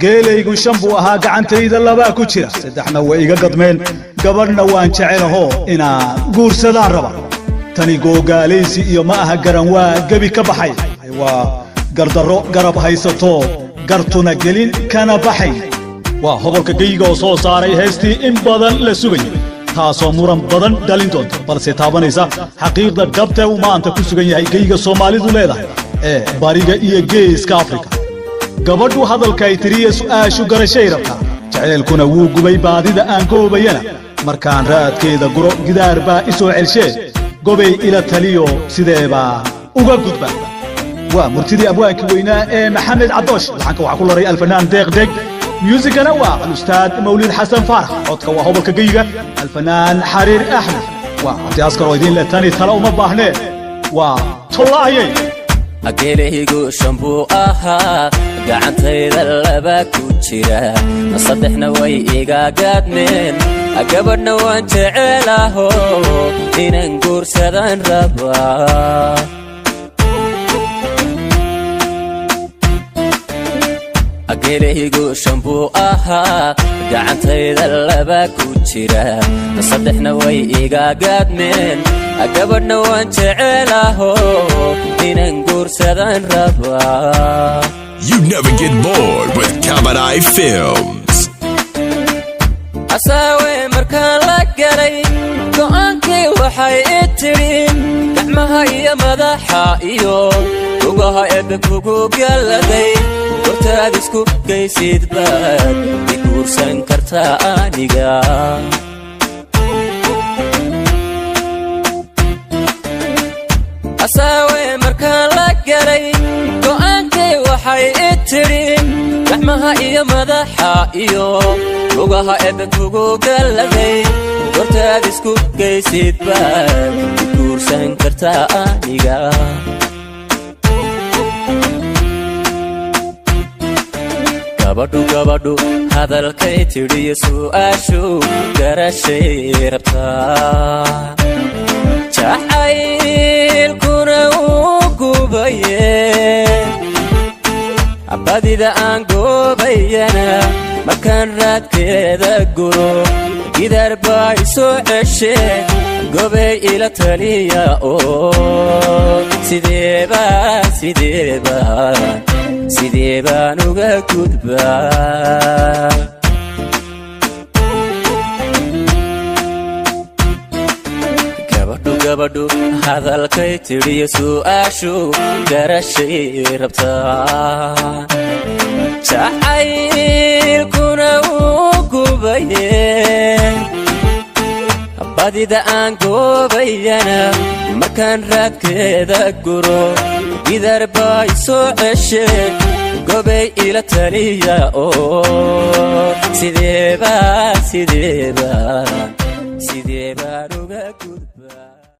geelaygu shan buu ahaa gacantayda laba ku jira saddexna way iga gadmeen gabadhna waan jecelaho inaan guursadaan raba tani googaalaysi iyo ma aha garan waa gabi ka baxay waa gardarro garab haysato gartuna gelin kana baxay waa hobolka geyga oo soo saaray heestii in badan la sugay taasoo muran badan dhalin doonta balse taabanaysa xaqiiqda dhabta uu maanta ku sugan yahay geyga Soomaalidu leedahay ee bariga iyo geeska Afrika gabadhu hadalka ay tiriye su'aashu garashay rabta jaceelkuna wuu gubay baadida aan goobayana markaan raadkeeda guro gidaar baa isoo celshe gobay ila taliyo sideeba uga gudba waa murtidii abwaanki weynaa ee Maxamed Cabdoosh waxaan waxa ku laray alfanaan deeq ميوزيكنا والأستاذ مولد حسن فرح عدك وهو الكجيجة الفنان حرير أحمد وعطي أذكر ويدين للتاني تلاو مباهنه وطلعي أجيله يقول شامبو قعنتي ذلبا كوتشيرا نصدحنا ويقا قادمين أقبرنا وانتعيله إن نقور سدان ربا أجيله شامبو قعنتي ذلبا كوتشيرا نصدحنا ويقا قادمين أقبرنا وانتعيله إن نقور سدان ربا. You never get bored with Kamadai Films. أساوي مركان لقري قوانكي وحي اترين نعمها يا مدحا إيو وقوها إبك وقوق يلدي ورتادسكو كيسيد باد يكور سنكرتا آنيقا أساوي مركان لقري قوانكي وحي اترين نعمها يا مدحا إيو وقوها إبك وقوق يلدي ورتادسكو كيسيد باد يكور سنكرتا آنيقا gabadhu hadalkay tiriye su'aashu garashay rabtaa jacaylkuna uu gubaye abadida aan goobayana markaan raadkeeda guro gidaar baa isoo ceshe gobay ila taliya oo sidee baan uga gudbaa gabadhu hadalkay tiriye su'aashu garashay rabtaa jacaylkuna uu gubaye badida aan goobayana markaan raadkeeda guro gidaar baa isoo ceshe gobay ila taliya oo sidee baan uga gudbaa